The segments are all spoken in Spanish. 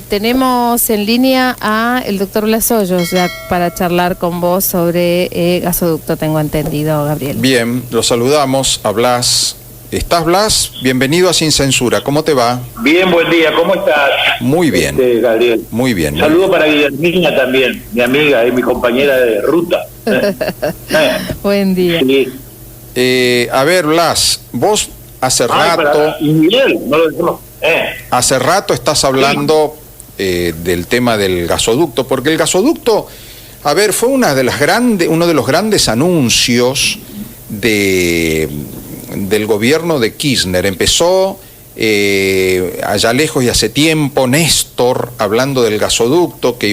Tenemos en línea a el doctor Blas Hoyos ya para charlar con vos sobre gasoducto, tengo entendido, Gabriel. Bien, lo saludamos a Blas. ¿Estás, Blas? Bienvenido a Sin Censura. ¿Cómo te va? Bien, buen día. ¿Cómo estás? Muy bien. Gabriel. Muy bien. Saludo para Guillermina también, mi amiga y mi compañera de ruta. Buen día. Sí. A ver, Blas, vos hace rato... Y Miguel, no lo decimos. Hace rato estás hablando del tema del gasoducto, porque el gasoducto, a ver, fue uno de los grandes anuncios del gobierno de Kirchner. Empezó allá lejos y hace tiempo Néstor hablando del gasoducto que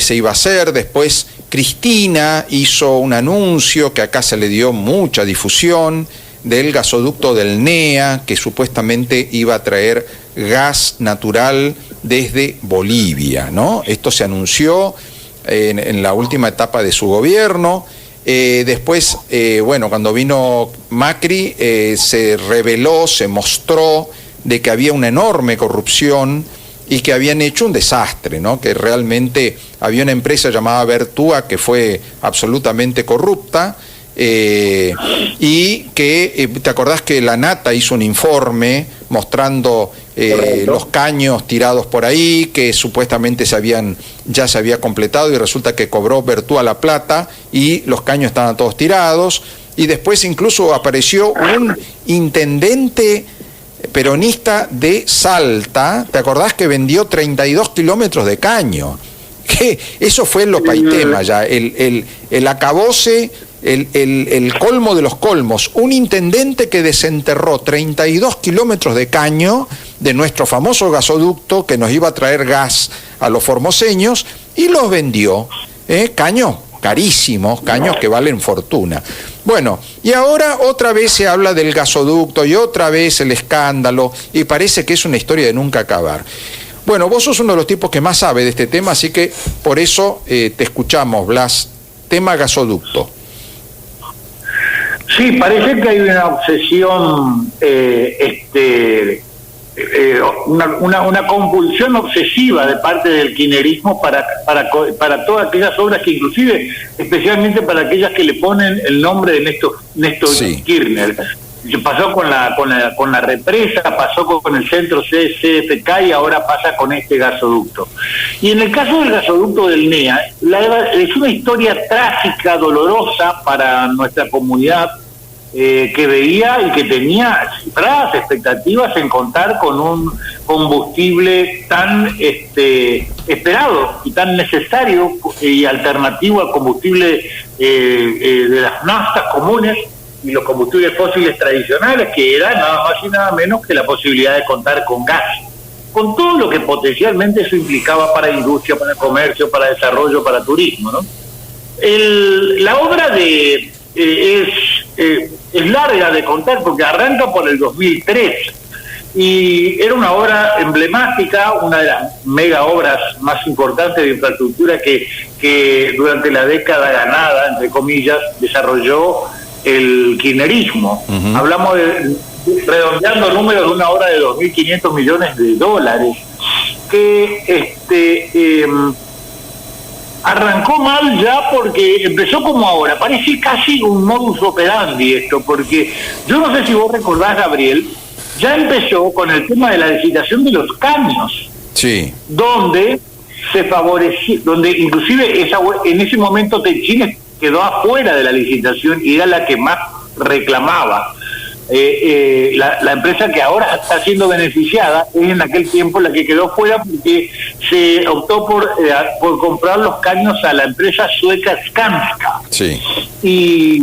se iba a hacer. Después Cristina hizo un anuncio que acá se le dio mucha difusión del gasoducto del NEA, que supuestamente iba a traer gas natural desde Bolivia, ¿no? Esto se anunció en la última etapa de su gobierno. Después, bueno, cuando vino Macri, se reveló, se mostró de que había una enorme corrupción y que habían hecho un desastre, ¿no? Que realmente había una empresa llamada Vertúa que fue absolutamente corrupta. Y que, ¿te acordás que la Nata hizo un informe mostrando los caños tirados por ahí, que supuestamente ya se había completado y resulta que cobró Vertúa la plata y los caños estaban todos tirados? Y después incluso apareció un intendente peronista de Salta, ¿te acordás que vendió 32 kilómetros de caño? Que eso fue lo paitema ya, el acabose. El colmo de los colmos, un intendente que desenterró 32 kilómetros de caño de nuestro famoso gasoducto que nos iba a traer gas a los formoseños y los vendió, caños carísimos, caños que valen fortuna. Bueno, y ahora otra vez se habla del gasoducto y otra vez el escándalo y parece que es una historia de nunca acabar. Bueno, vos sos uno de los tipos que más sabe de este tema, así que por eso te escuchamos, Blas. Tema gasoducto. Sí, parece que hay una obsesión, una compulsión obsesiva de parte del kirchnerismo para todas aquellas obras que inclusive, especialmente para aquellas que le ponen el nombre de Néstor sí. Kirchner. Pasó con la represa, pasó con el centro CFK y ahora pasa con este gasoducto. Y en el caso del gasoducto del NEA, es una historia trágica, dolorosa para nuestra comunidad, que veía y que tenía cifradas expectativas en contar con un combustible tan esperado y tan necesario y alternativo al combustible de las naftas comunes y los combustibles fósiles tradicionales, que era nada más y nada menos que la posibilidad de contar con gas, con todo lo que potencialmente eso implicaba para industria, para el comercio, para desarrollo, para turismo, ¿no? La obra es larga de contar porque arranca por el 2003 y era una obra emblemática, una de las mega obras más importantes de infraestructura que durante la década ganada, entre comillas, desarrolló el kirchnerismo. Uh-huh. Hablamos redondeando números de una obra de 2.500 millones de dólares que arrancó mal ya porque empezó como ahora, parece casi un modus operandi esto, porque yo no sé si vos recordás, Gabriel, ya empezó con el tema de la licitación de los caños, sí, donde se favoreció, donde inclusive en ese momento Techín quedó afuera de la licitación y era la que más reclamaba. La empresa que ahora está siendo beneficiada es en aquel tiempo la que quedó fuera porque se optó por comprar los caños a la empresa sueca Skanska. Sí. Y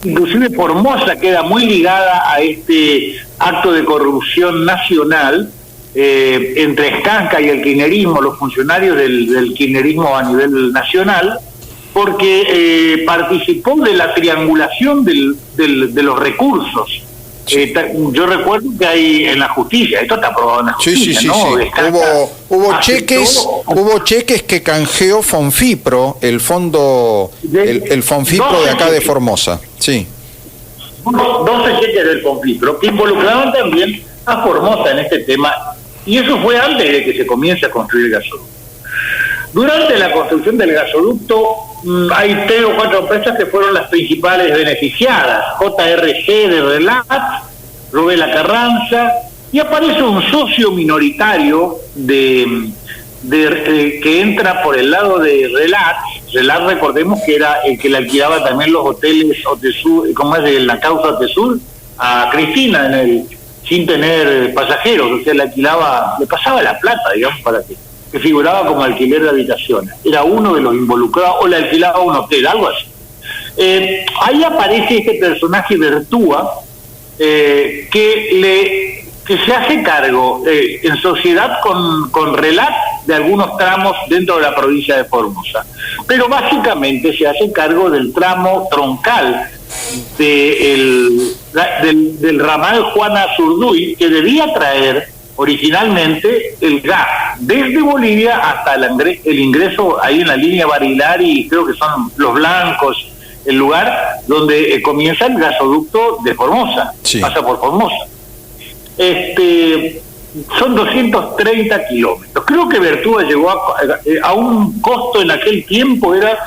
inclusive Formosa queda muy ligada a este acto de corrupción nacional entre Skanska y el kirchnerismo, los funcionarios del kirchnerismo a nivel nacional, porque participó de la triangulación de los recursos. Yo recuerdo que hay en la justicia, esto está aprobado en la justicia, sí, ¿no? Sí. Hubo cheques que canjeó Fonfipro, el fondo, el Fonfipro de acá de Formosa. Sí. 12 cheques del Fonfipro que involucraban también a Formosa en este tema Y eso fue antes de que se comience a construir el gasoducto. Durante la construcción del gasoducto hay 3 o 4 empresas que fueron las principales beneficiadas: JRC de Relat, Rubela Carranza, y aparece un socio minoritario que entra por el lado de Relat. Relat, recordemos que era el que le alquilaba también los hoteles Otesur, como es de la causa Otesur, a Cristina sin tener pasajeros, o sea, le alquilaba, le pasaba la plata, digamos, para que figuraba como alquiler de habitaciones. Era uno de los involucrados, o le alquilaba un hotel, algo así. Ahí aparece este personaje Vertúa, que se hace cargo en sociedad con Relat de algunos tramos dentro de la provincia de Formosa, pero básicamente se hace cargo del tramo troncal del ramal Juana Zurduy, que debía traer originalmente el gas desde Bolivia hasta el ingreso ahí en la línea Barilar, y creo que son Los Blancos, el lugar donde comienza el gasoducto de Formosa, sí. Pasa por Formosa. Son 230 kilómetros. Creo que Vertúa llegó a un costo en aquel tiempo, era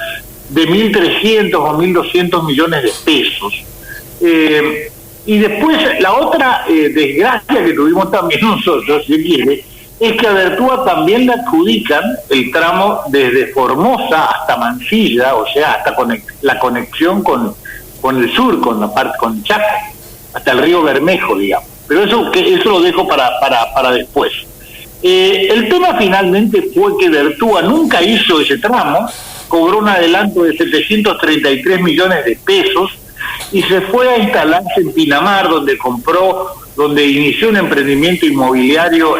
de 1.300 o 1.200 millones de pesos. Y después la otra desgracia que tuvimos también nosotros, si quiere, es que a Vertúa también le adjudican el tramo desde Formosa hasta Mansilla, o sea, hasta la conexión con el sur, con la parte con Chaco, hasta el río Bermejo, digamos. Pero eso lo dejo para después. El tema finalmente fue que Vertúa nunca hizo ese tramo, cobró un adelanto de 733 millones de pesos y se fue a instalarse en Pinamar, donde inició un emprendimiento inmobiliario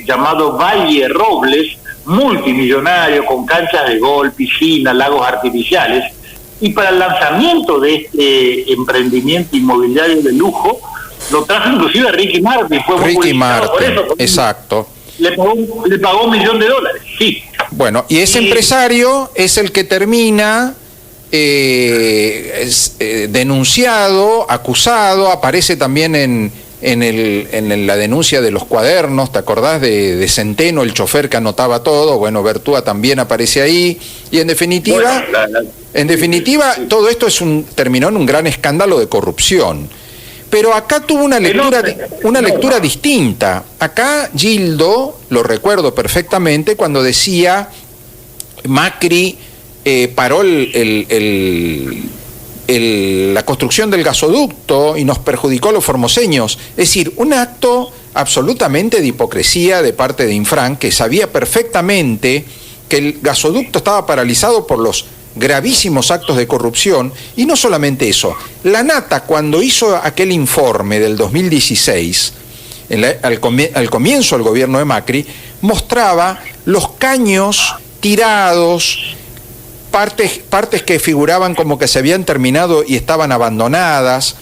llamado Valle Robles, multimillonario, con canchas de golf, piscinas, lagos artificiales. Y para el lanzamiento de este emprendimiento inmobiliario de lujo, lo trajo inclusive Ricky Martin. Ricky Martin, exacto. Le pagó $1 millón, sí. Bueno, y ese empresario es el que termina denunciado, acusado, aparece también en la denuncia de los cuadernos, ¿te acordás de Centeno, el chofer que anotaba todo? Bueno, Vertúa también aparece ahí, y en definitiva, todo esto terminó en un gran escándalo de corrupción. Pero acá tuvo una lectura distinta. Acá Gildo, lo recuerdo perfectamente, cuando decía Macri paró la construcción del gasoducto y nos perjudicó a los formoseños. Es decir, un acto absolutamente de hipocresía de parte de Infran, que sabía perfectamente que el gasoducto estaba paralizado por los gravísimos actos de corrupción. Y no solamente eso, la Nata, cuando hizo aquel informe del 2016, al comienzo del gobierno de Macri, mostraba los caños tirados, partes que figuraban como que se habían terminado y estaban abandonadas,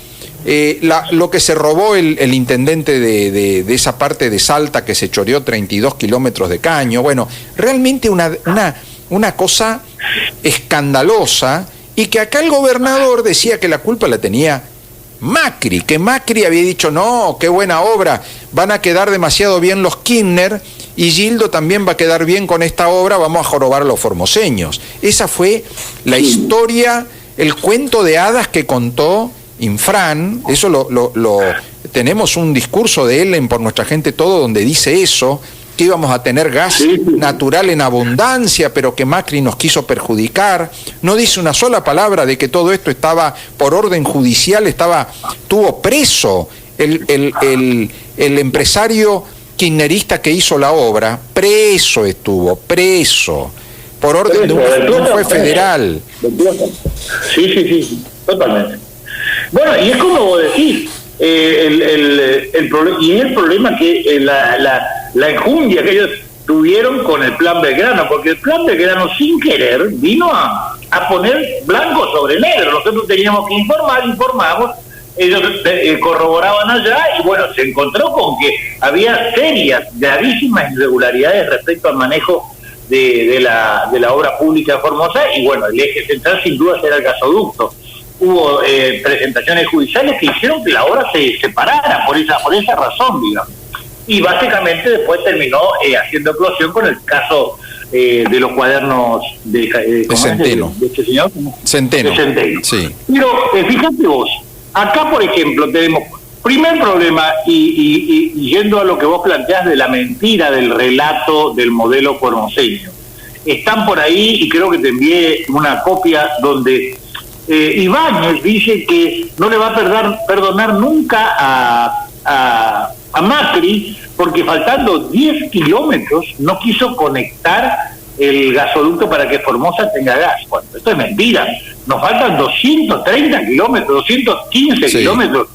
lo que se robó el intendente de esa parte de Salta, que se choreó 32 kilómetros de caño. Bueno, realmente una cosa escandalosa, y que acá el gobernador decía que la culpa la tenía Macri, que Macri había dicho, no, qué buena obra, van a quedar demasiado bien los Kirchner, y Gildo también va a quedar bien con esta obra, vamos a jorobar a los formoseños. Esa fue la historia, el cuento de hadas que contó Infran. Eso tenemos un discurso de él en Por Nuestra Gente Todo, donde dice eso, que íbamos a tener gas natural en abundancia, pero que Macri nos quiso perjudicar. No dice una sola palabra de que todo esto estaba por orden judicial, tuvo preso el empresario kirchnerista que hizo la obra, estuvo preso, por orden de un juez federal. Sí, totalmente. Bueno, y es como vos decís, el problema que la enjundia que ellos tuvieron con el Plan Belgrano, porque el Plan Belgrano sin querer vino a poner blanco sobre negro. Nosotros teníamos que informamos, ellos corroboraban allá, y bueno, se encontró con que había serias, gravísimas irregularidades respecto al manejo de la obra pública de Formosa, y bueno, el eje central sin duda era el gasoducto. Hubo presentaciones judiciales que hicieron que la obra se separara por esa razón, digamos. y básicamente después terminó haciendo eclosión con el caso de los cuadernos de Centeno. De este señor. Centeno. De Centeno. Sí. Pero fíjate vos, acá por ejemplo tenemos primer problema, y yendo a lo que vos planteás de la mentira del relato del modelo formoseño. Están por ahí, y creo que te envié una copia donde Ibáñez dice que no le va a perdonar nunca a Macri, porque faltando 10 kilómetros no quiso conectar el gasoducto para que Formosa tenga gas. Bueno, esto es mentira. Nos faltan 230 kilómetros, 215 sí. kilómetros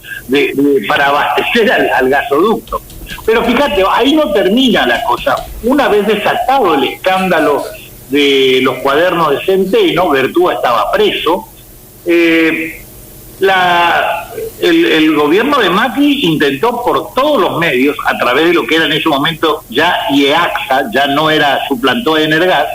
para abastecer al gasoducto. Pero fíjate, ahí no termina la cosa. Una vez desatado el escándalo de los cuadernos de Centeno, Bertúa estaba preso, el gobierno de Macri intentó por todos los medios, a través de lo que era en ese momento ya IEAXA, ya no era, suplantó a Energas,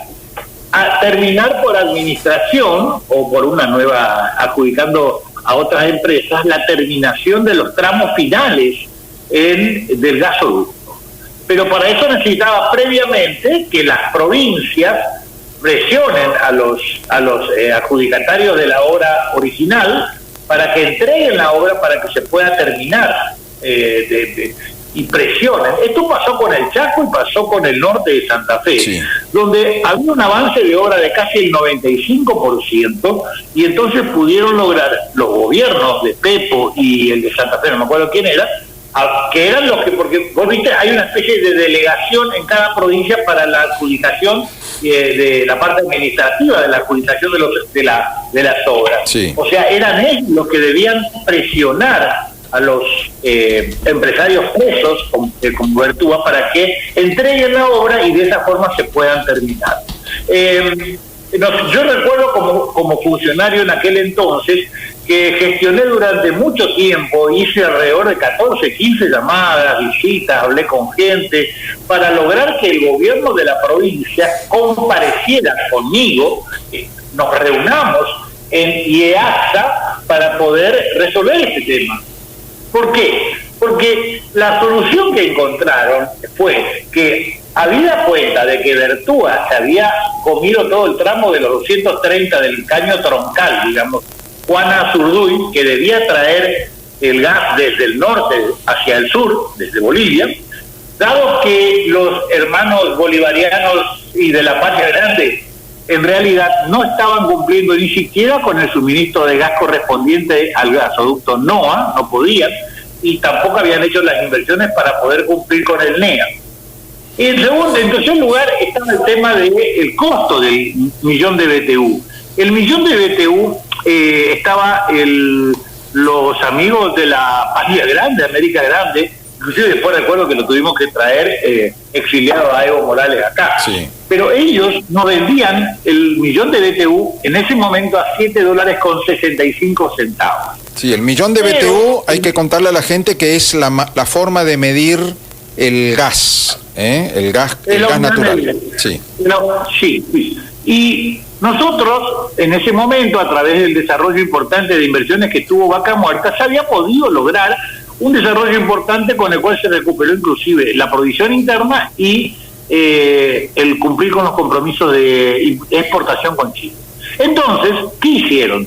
a terminar por administración o por una nueva, adjudicando a otras empresas, la terminación de los tramos finales del gasoducto. Pero para eso necesitaba previamente que las provincias presionen a los adjudicatarios de la obra original para que entreguen la obra para que se pueda terminar y presionen. Esto pasó con el Chaco y pasó con el norte de Santa Fe, sí, donde había un avance de obra de casi el 95%, y entonces pudieron lograr los gobiernos de Pepo y el de Santa Fe, no me acuerdo quién era, que eran los que, porque vos viste, hay una especie de delegación en cada provincia para la adjudicación de la parte administrativa de la adjudicación de las obras. Sí. O sea, eran ellos los que debían presionar a los empresarios presos con Bertúa para que entreguen la obra y de esa forma se puedan terminar. Yo recuerdo como funcionario en aquel entonces que gestioné durante mucho tiempo, hice alrededor de 14, 15 llamadas, visitas, hablé con gente, para lograr que el gobierno de la provincia compareciera conmigo, nos reunamos en IEAXA para poder resolver este tema. ¿Por qué? Porque la solución que encontraron fue que, habida cuenta de que Bertúa se había comido todo el tramo de los 230 del caño troncal, digamos, Juana Zurduy, que debía traer el gas desde el norte hacia el sur, desde Bolivia, dado que los hermanos bolivarianos y de la Patria Grande en realidad no estaban cumpliendo ni siquiera con el suministro de gas correspondiente al gasoducto NOA, no podían, y tampoco habían hecho las inversiones para poder cumplir con el NEA. En tercer lugar estaba el tema del costo del millón de BTU. El millón de BTU estaba los amigos de la Patria Grande, América Grande, inclusive después recuerdo que lo tuvimos que traer exiliado a Evo Morales acá. Sí. Pero ellos nos vendían el millón de BTU en ese momento a $7.65. Sí, el millón de BTU hay que contarle a la gente que es la forma de medir el gas, el gas natural. Sí. Sí. Y nosotros, en ese momento, a través del desarrollo importante de inversiones que tuvo Vaca Muerta, se había podido lograr un desarrollo importante con el cual se recuperó inclusive la provisión interna y el cumplir con los compromisos de exportación con Chile. Entonces, ¿qué hicieron?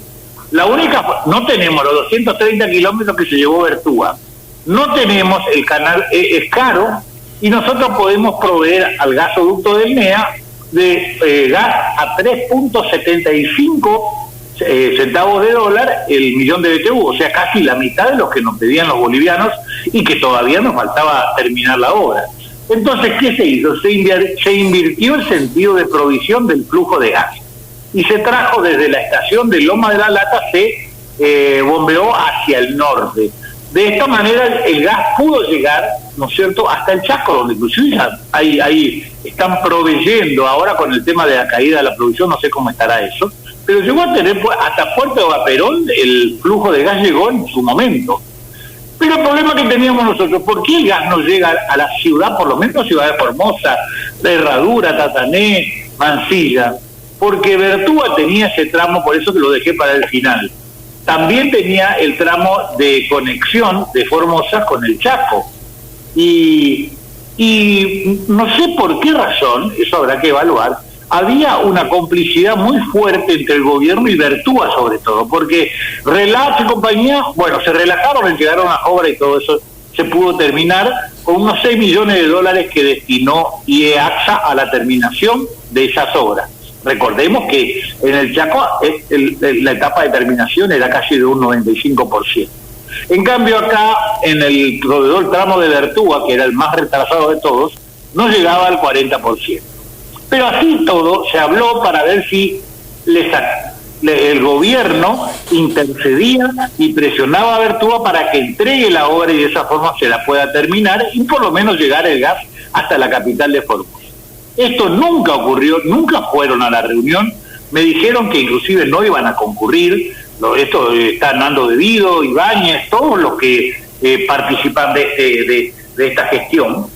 No tenemos los 230 kilómetros que se llevó Bertúa, no tenemos el canal, es caro, y nosotros podemos proveer al gasoducto del NEA de gas a 3.75 centavos de dólar el millón de BTU, o sea, casi la mitad de lo que nos pedían los bolivianos y que todavía nos faltaba terminar la obra. Entonces, ¿qué se hizo? Se invirtió el sentido de provisión del flujo de gas y se trajo desde la estación de Loma de la Lata, se bombeó hacia el norte. De esta manera el gas pudo llegar, ¿no es cierto?, hasta el Chaco, donde inclusive ahí están proveyendo, ahora con el tema de la caída de la producción, no sé cómo estará eso, pero llegó a tener hasta Puerto de Vaperón, el flujo de gas llegó en su momento. Pero el problema que teníamos nosotros, ¿por qué el gas no llega a la ciudad, por lo menos Ciudad de Formosa, La Herradura, Tatané, Mansilla? Porque Bertúa tenía ese tramo, por eso que lo dejé para el final. También tenía el tramo de conexión de Formosa con el Chaco. Y y no sé por qué razón, eso habrá que evaluar, había una complicidad muy fuerte entre el gobierno y Vertúa sobre todo, porque Relats y compañía, bueno, se relajaron, entregaron las obras y todo eso se pudo terminar con unos 6 millones de dólares que destinó IEAXA a la terminación de esas obras. Recordemos que en el Chaco la etapa de terminación era casi de un 95%. En cambio acá, en el tramo de Vertúa, que era el más retrasado de todos, no llegaba al 40%. Pero así todo se habló para ver si el gobierno intercedía y presionaba a Vertúa para que entregue la obra y de esa forma se la pueda terminar y por lo menos llegar el gas hasta la capital de Formosa. Esto nunca ocurrió, nunca fueron a la reunión, me dijeron que inclusive no iban a concurrir, esto está Nando De Vido, Ibáñez, todos los que participan de esta gestión,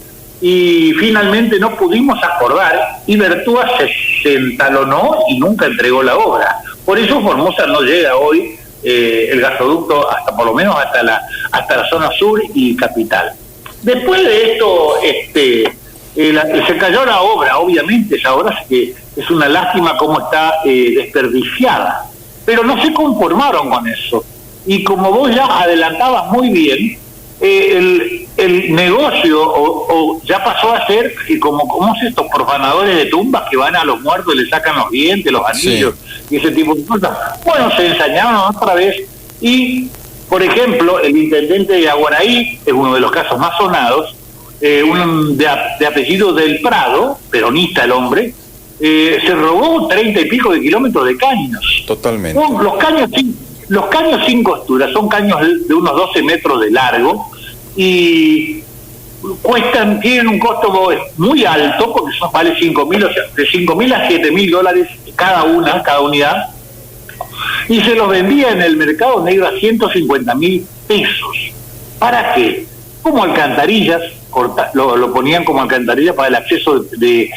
y finalmente no pudimos acordar y Vertúa se entalonó y nunca entregó la obra. Por eso Formosa no llega hoy el gasoducto hasta por lo menos hasta la zona sur y capital. Después de esto se cayó la obra, obviamente esa obra es una lástima cómo está desperdiciada, pero no se conformaron con eso. Y como vos ya adelantabas muy bien, el negocio ya pasó a ser como estos profanadores de tumbas que van a los muertos y le sacan los dientes, los anillos, sí, y ese tipo de cosas. Bueno, se ensañaron otra vez y, por ejemplo, el intendente de Aguaraí es uno de los casos más sonados, de apellido Del Prado, peronista el hombre, se robó 30 y pico de kilómetros de caños. Totalmente. Los caños sin costura son caños de unos 12 metros de largo y tienen un costo muy alto porque vale 5.000, o sea, de 5.000 a 7.000 dólares cada unidad, y se los vendía en el mercado negro a 150.000 pesos. ¿Para qué? Como alcantarillas, lo ponían como alcantarillas para el acceso de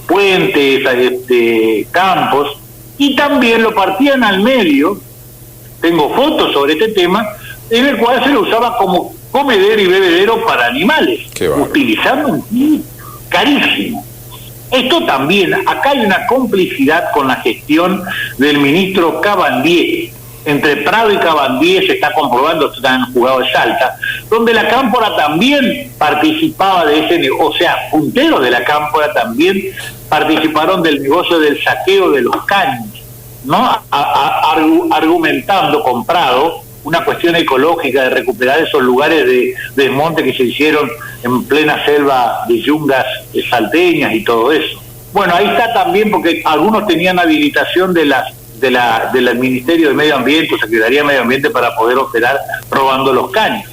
puentes, de campos, y también lo partían al medio. Tengo fotos sobre este tema, en el cual se lo usaba como comedero y bebedero para animales, utilizando un kit carísimo. Esto también, acá hay una complicidad con la gestión del ministro Cabandier. Entre Prado y Cabandier se está comprobando, esto está en el juzgado de Salta, donde la Cámpora también participaba de ese negocio, o sea, punteros de la Cámpora también participaron del negocio del saqueo de los caños, ¿no? Argumentando con Prado una cuestión ecológica de recuperar esos lugares de desmonte que se hicieron en plena selva de yungas salteñas y todo eso. Bueno, ahí está también porque algunos tenían habilitación del Ministerio de Medio Ambiente o Secretaría de Medio Ambiente para poder operar robando los caños.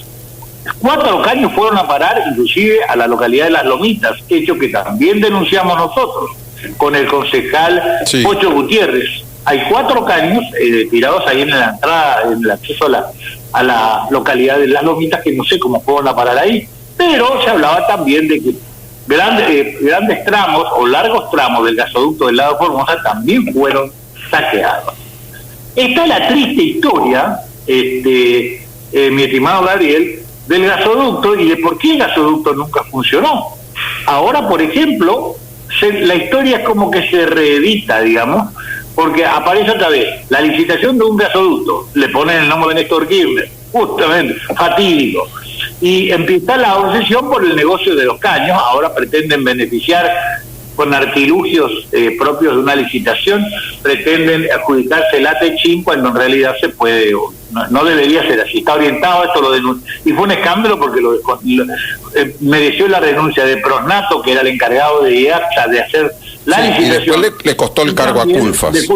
4 caños fueron a parar inclusive a la localidad de Las Lomitas, hecho que también denunciamos nosotros con el concejal Pocho Gutiérrez. Hay 4 caños tirados ahí en la entrada, en el acceso a la localidad de Las Lomitas, que no sé cómo fueron a parar ahí, pero se hablaba también de que grandes tramos o largos tramos del gasoducto del lado de Formosa también fueron saqueados. Esta es la triste historia, mi estimado Gabriel, del gasoducto y de por qué el gasoducto nunca funcionó. Ahora, por ejemplo, la historia es como que se reedita, digamos, porque aparece otra vez la licitación de un gasoducto, le ponen el nombre de Néstor Kirchner, justamente, fatídico, y empieza la obsesión por el negocio de los caños. Ahora pretenden beneficiar con artilugios propios de una licitación, pretenden adjudicarse el ATECHIN cuando en realidad se puede, no debería ser así. Está orientado, esto lo denunció, y fue un escándalo porque mereció la renuncia de Prosnato, que era el encargado de IEAXA de hacer la licitación. Y después le costó el cargo a Culfas.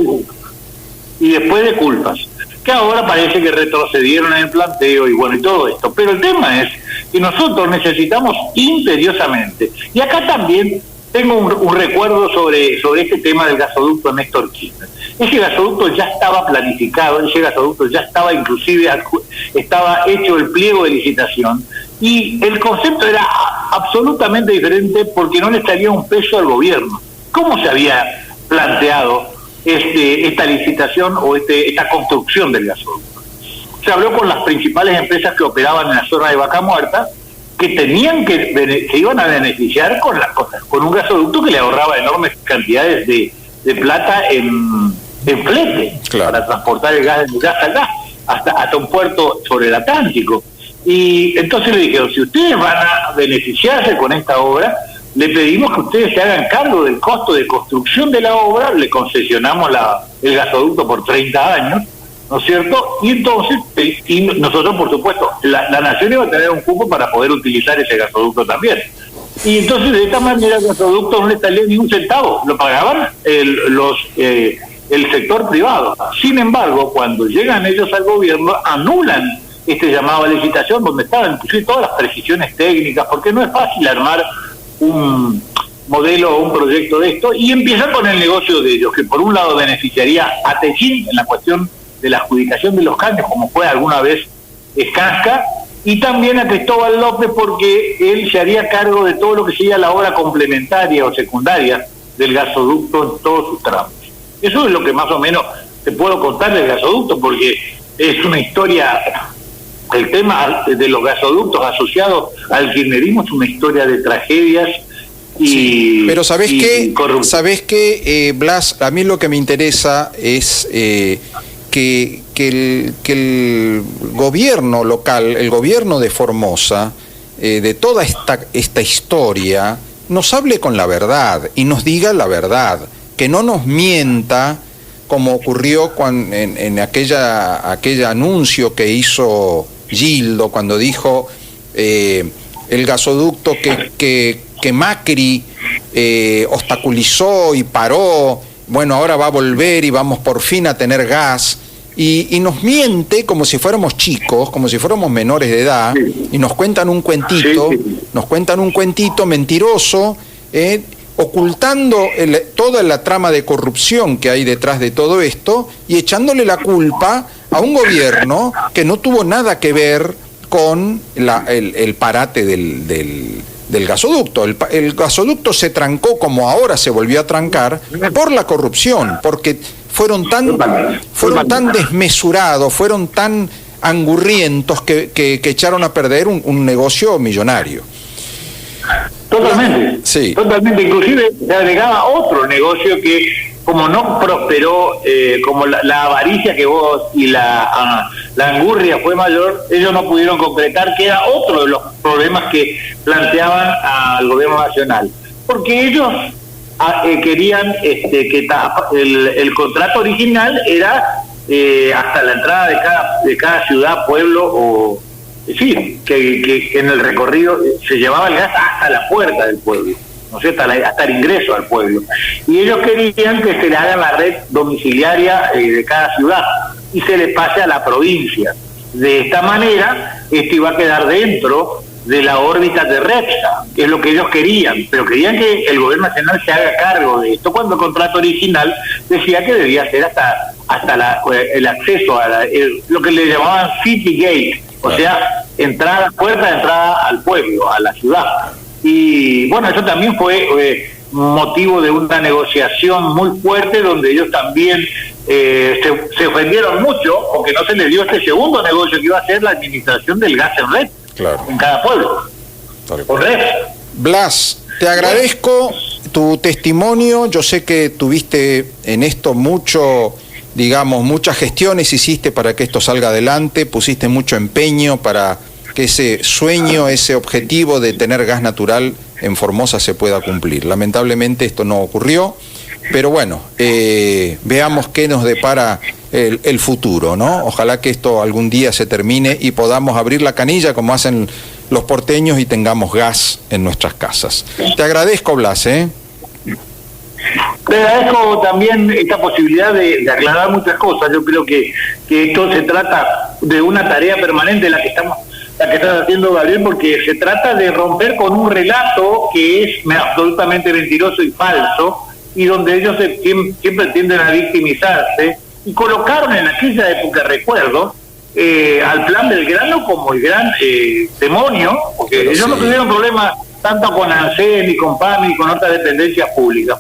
Y después de Culfas, que ahora parece que retrocedieron en el planteo y bueno, y todo esto. Pero el tema es que nosotros necesitamos imperiosamente, y acá también tengo un recuerdo sobre este tema del gasoducto Néstor Kirchner. Ese gasoducto ya estaba planificado, ese gasoducto ya estaba inclusive, estaba hecho el pliego de licitación, y el concepto era absolutamente diferente porque no le salía un peso al gobierno. ¿Cómo se había planteado esta licitación o esta construcción del gasoducto? Se habló con las principales empresas que operaban en la zona de Vaca Muerta, que tenían que se iban a beneficiar con un gasoducto que le ahorraba enormes cantidades de plata en flete, claro, para transportar el gas de gas acá hasta un puerto sobre el Atlántico. Y entonces le dijeron, si ustedes van a beneficiarse con esta obra, le pedimos que ustedes se hagan cargo del costo de construcción de la obra, le concesionamos el gasoducto por 30 años, ¿no es cierto? Y entonces, y nosotros, por supuesto, la nación iba a tener un cupo para poder utilizar ese gasoducto también. Y entonces, de esta manera, el gasoducto no le salía ni un centavo, lo pagaban el sector privado. Sin embargo, cuando llegan ellos al gobierno, anulan este llamado a licitación, donde estaban inclusive todas las precisiones técnicas, porque no es fácil armar un modelo o un proyecto de esto, y empiezan con el negocio de ellos, que por un lado beneficiaría a Techín en la cuestión de la adjudicación de los caños, como fue alguna vez Escasca, y también a Cristóbal López, porque él se haría cargo de todo lo que sería la obra complementaria o secundaria del gasoducto en todos sus tramos. Eso es lo que más o menos te puedo contar del gasoducto, porque es una historia. El tema de los gasoductos asociados al kirchnerismo es una historia de tragedias y... Sí, pero ¿sabés qué, Blas? A mí lo que me interesa es que el gobierno local, el gobierno de Formosa, de toda esta historia, nos hable con la verdad y nos diga la verdad, que no nos mienta, como ocurrió en aquel anuncio que hizo Gildo cuando dijo el gasoducto que Macri obstaculizó y paró, bueno, ahora va a volver y vamos por fin a tener gas, y nos miente como si fuéramos chicos, como si fuéramos menores de edad, sí, y nos cuentan un cuentito mentiroso, ocultando toda la trama de corrupción que hay detrás de todo esto y echándole la culpa a un gobierno que no tuvo nada que ver con el parate del gasoducto. El gasoducto se trancó, como ahora se volvió a trancar, por la corrupción, porque fueron tan desmesurados, fueron tan angurrientos que echaron a perder un negocio millonario. Totalmente, sí, totalmente. Inclusive se agregaba otro negocio que, como no prosperó, como la avaricia que vos y la angurria fue mayor, ellos no pudieron concretar, que era otro de los problemas que planteaban al gobierno nacional, porque ellos querían que el contrato original era hasta la entrada de cada ciudad, pueblo o... Sí, que en el recorrido se llevaba el gas hasta la puerta del pueblo, ¿no es cierto? Hasta el ingreso al pueblo. Y ellos querían que se le haga la red domiciliaria de cada ciudad y se le pase a la provincia. De esta manera, esto iba a quedar dentro de la órbita de Repsa, que es lo que ellos querían, pero querían que el gobierno nacional se haga cargo de esto, cuando el contrato original decía que debía ser hasta el acceso a lo que le llamaban City Gate, o sea, puerta de entrada al pueblo, a la ciudad. Y bueno, eso también fue motivo de una negociación muy fuerte, donde ellos también se ofendieron mucho, porque no se les dio este segundo negocio que iba a ser la administración del gas en red, claro, en cada pueblo. Blas, te agradezco tu testimonio. Yo sé que tuviste en esto muchas gestiones hiciste para que esto salga adelante, pusiste mucho empeño para que ese sueño, ese objetivo de tener gas natural en Formosa se pueda cumplir. Lamentablemente esto no ocurrió, pero bueno, veamos qué nos depara el futuro, ¿no? Ojalá que esto algún día se termine y podamos abrir la canilla como hacen los porteños y tengamos gas en nuestras casas. Te agradezco, Blas, Te agradezco también esta posibilidad de aclarar muchas cosas. Yo creo que esto se trata de una tarea permanente la que estás haciendo, Gabriel, porque se trata de romper con un relato que es absolutamente mentiroso y falso, y donde ellos siempre tienden a victimizarse, y colocaron en aquella época, recuerdo, al Plan Belgrano como el gran demonio, porque pero ellos no tuvieron problemas tanto con ANSES, ni con PAMI, ni con otras dependencias públicas.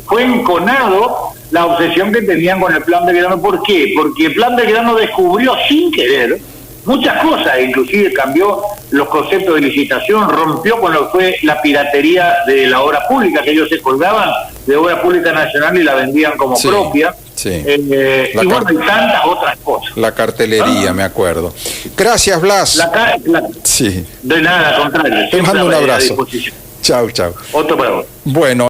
Fue enconado la obsesión que tenían con el Plan Belgrano. ¿Por qué? Porque el Plan Belgrano descubrió sin querer muchas cosas, inclusive cambió los conceptos de licitación, rompió con lo que fue la piratería de la obra pública, que ellos se colgaban de obra pública nacional y la vendían como propia. Sí. Y bueno, y tantas otras cosas. La cartelería, me acuerdo. Gracias, Blas. Sí. De nada, al contrario. Te mando un abrazo. Chau, chau. Otro para vos. Bueno.